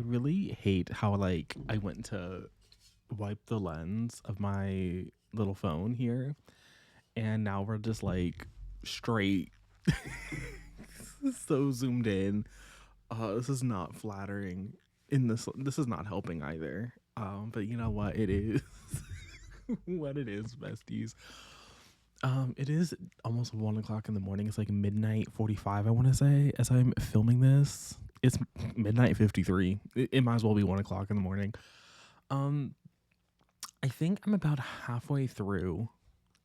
really hate how like I went to wipe the lens of my little phone here and now we're just like straight so zoomed in. This is not flattering in this is not helping either. But you know what it is. What it is, besties. It is almost 1 o'clock in the morning. It's like midnight 45, I want to say, as I'm filming this. It's midnight 53. It might as well be 1 o'clock in the morning. Um, I think I'm about halfway through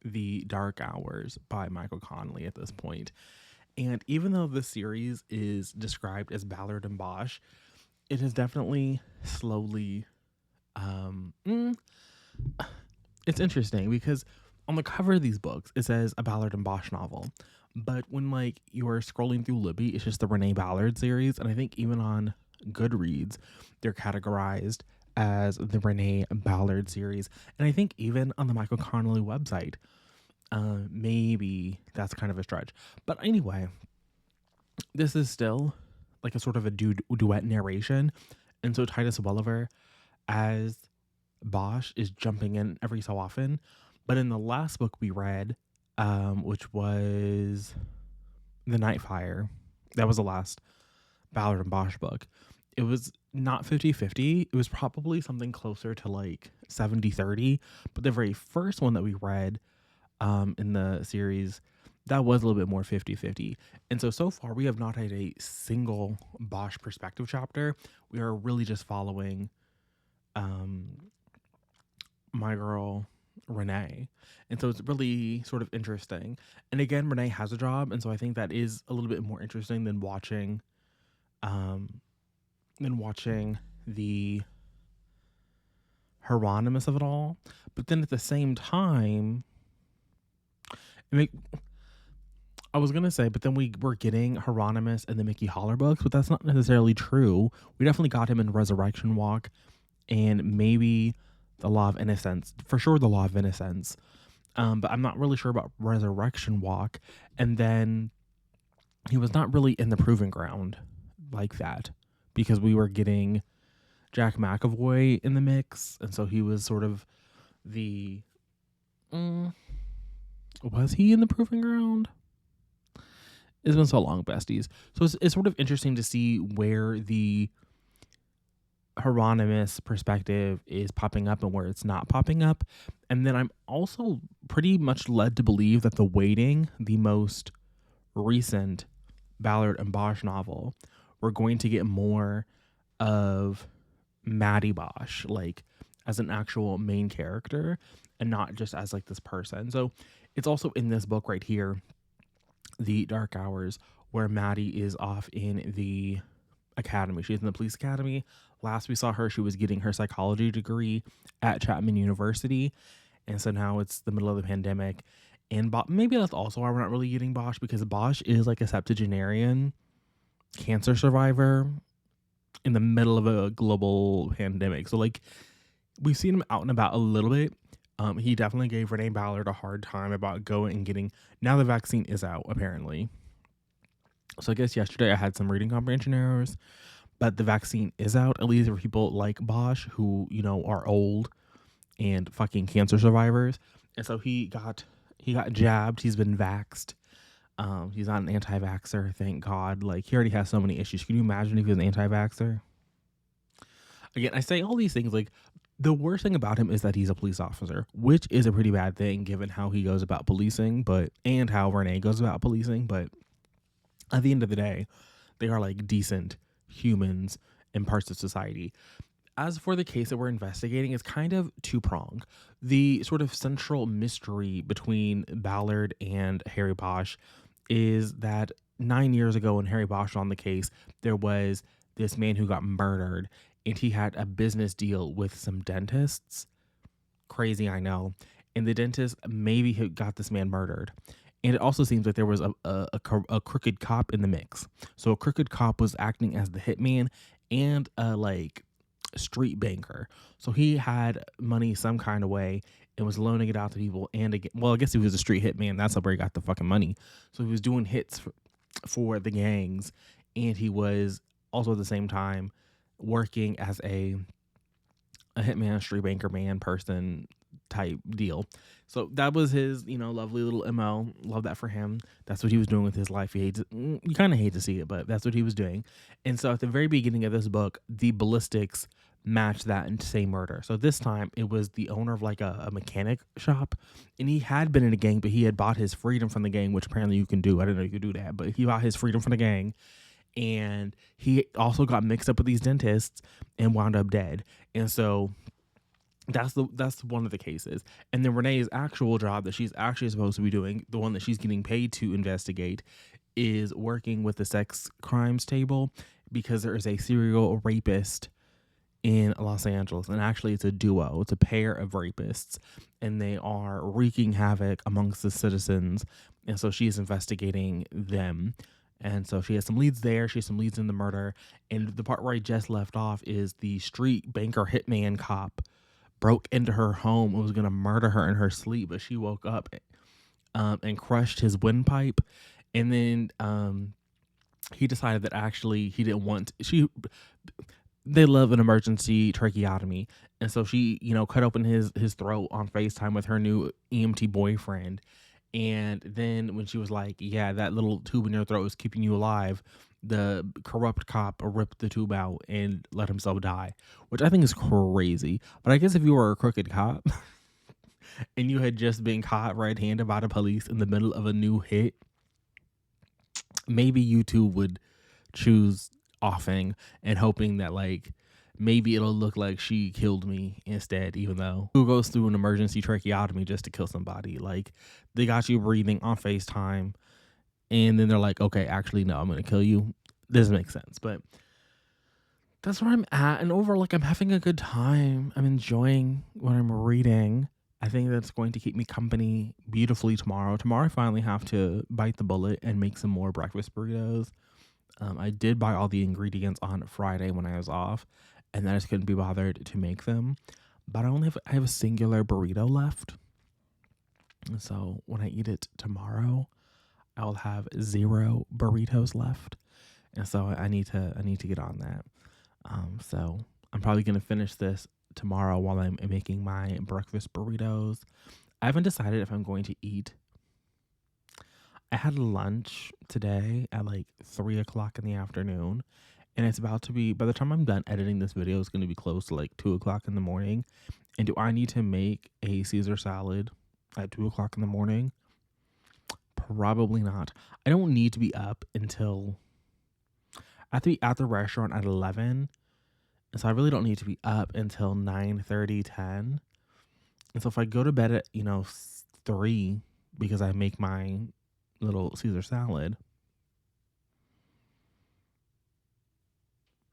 The Dark Hours by Michael Connelly at this point. And even though this series is described as Ballard and Bosch, it is definitely slowly. Um, mm, it's interesting because on the cover of these books it says a Ballard and Bosch novel, but when like you're scrolling through Libby, it's just the Renee Ballard series, and I think even on Goodreads they're categorized as the Renee Ballard series, and I think even on the Michael Connelly website, maybe that's kind of a stretch, but anyway, this is still like a sort of a duet narration, and so Titus Welliver as Bosch is jumping in every so often. But in the last book we read, which was The Night Fire, that was the last Ballard and Bosch book. It was not 50-50. It was probably something closer to like 70-30. But the very first one that we read in the series, that was a little bit more 50-50. And so far, we have not had a single Bosch perspective chapter. We are really just following my girl Renee, and so it's really sort of interesting. And again, Renee has a job, and so I think that is a little bit more interesting than watching the Hieronymus of it all. But then at the same time, I was gonna say, but then we were getting Hieronymus in the Mickey Holler books, but that's not necessarily true. We definitely got him in Resurrection Walk, and maybe the Law of Innocence, for sure the Law of Innocence, but I'm not really sure about Resurrection Walk. And then he was not really in the Proving Ground like that, because we were getting Jack McAvoy in the mix, and so he was sort of the was he in the Proving Ground? It's been so long, besties. So it's sort of interesting to see where the Hieronymus perspective is popping up and where it's not popping up. And then I'm also pretty much led to believe that The Waiting, the most recent Ballard and Bosch novel, we're going to get more of Maddie Bosch, like as an actual main character and not just as like this person. So it's also in this book right here, The Dark Hours, where Maddie is off in the academy. She's in the police academy. Last we saw her, she was getting her psychology degree at Chapman University. And so now it's the middle of the pandemic. And maybe that's also why we're not really getting Bosch, because Bosch is like a septuagenarian cancer survivor in the middle of a global pandemic. So like we've seen him out and about a little bit. He definitely gave Renee Ballard a hard time about going and getting, now the vaccine is out apparently. So I guess yesterday I had some reading comprehension errors, but the vaccine is out, at least for people like Bosch who, you know, are old and fucking cancer survivors. And so he got jabbed. He's been vaxxed. He's not an anti-vaxxer, thank God. Like, he already has so many issues. Can you imagine if he was an anti-vaxxer? Again, I say all these things, like, the worst thing about him is that he's a police officer, which is a pretty bad thing given how he goes about policing, and how Renee goes about policing. But at the end of the day, they are like decent humans and parts of society. As for the case that we're investigating, it's kind of two-pronged. The sort of central mystery between Ballard and Harry Bosch is that 9 years ago when Harry Bosch was on the case, there was this man who got murdered, and he had a business deal with some dentists. Crazy, I know. And the dentist maybe got this man murdered. And it also seems like there was a crooked cop in the mix. So a crooked cop was acting as the hitman and a street banker. So he had money some kind of way and was loaning it out to people. And again, well, I guess he was a street hitman. That's where he got the fucking money. So he was doing hits for the gangs, and he was also at the same time working as a hitman, street banker man person type deal. So that was his, lovely little MO. Love that for him. That's what he was doing with his life. You kind of hate to see it, but that's what he was doing. And so at the very beginning of this book, the ballistics matched that and say murder. So this time it was the owner of like a mechanic shop, and he had been in a gang, but he had bought his freedom from the gang, which apparently you can do. I didn't know you could do that, but he bought his freedom from the gang. And he also got mixed up with these dentists and wound up dead. And so that's one of the cases. And then Renee's actual job that she's actually supposed to be doing, the one that she's getting paid to investigate, is working with the sex crimes table, because there is a serial rapist in Los Angeles. And actually it's a duo. It's a pair of rapists, and they are wreaking havoc amongst the citizens. And so she's investigating them. And so she has some leads there. She has some leads in the murder. And the part where I just left off is the street banker hitman cop broke into her home and was going to murder her in her sleep, but she woke up and crushed his windpipe. And then he decided that actually he didn't want they love an emergency tracheotomy. And so she, cut open his throat on FaceTime with her new EMT boyfriend. And then when she was like, yeah, that little tube in your throat is keeping you alive, the corrupt cop ripped the tube out and let himself die, which I think is crazy. But I guess if you were a crooked cop and you had just been caught red-handed by the police in the middle of a new hit, maybe you too would choose offing and hoping that like maybe it'll look like she killed me instead, even though who goes through an emergency tracheotomy just to kill somebody? Like, they got you breathing on FaceTime, and then they're like, okay, actually, no, I'm going to kill you. Doesn't make sense, but that's where I'm at. And overall, like, I'm having a good time. I'm enjoying what I'm reading. I think that's going to keep me company beautifully tomorrow. Tomorrow, I finally have to bite the bullet and make some more breakfast burritos. I did buy all the ingredients on Friday when I was off, and I just couldn't be bothered to make them. But I have a singular burrito left. And so when I eat it tomorrow, I will have 0 burritos left. And so I need to get on that. So I'm probably going to finish this tomorrow while I'm making my breakfast burritos. I haven't decided if I'm going to eat. I had lunch today at like 3:00 in the afternoon, and it's about to be, by the time I'm done editing this video, it's going to be close to like 2:00 in the morning. And do I need to make a Caesar salad at 2:00 in the morning? Probably not. I don't need to be up until, I have to be at the restaurant at 11. And so I really don't need to be up until 9:30, 10. And so if I go to bed at, 3, because I make my little Caesar salad,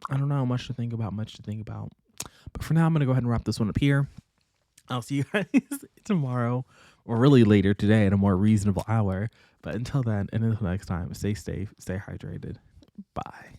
I don't know, much to think about. But for now, I'm going to go ahead and wrap this one up here. I'll see you guys tomorrow, or really later today at a more reasonable hour. But until then, and until next time, stay safe, stay hydrated. Bye.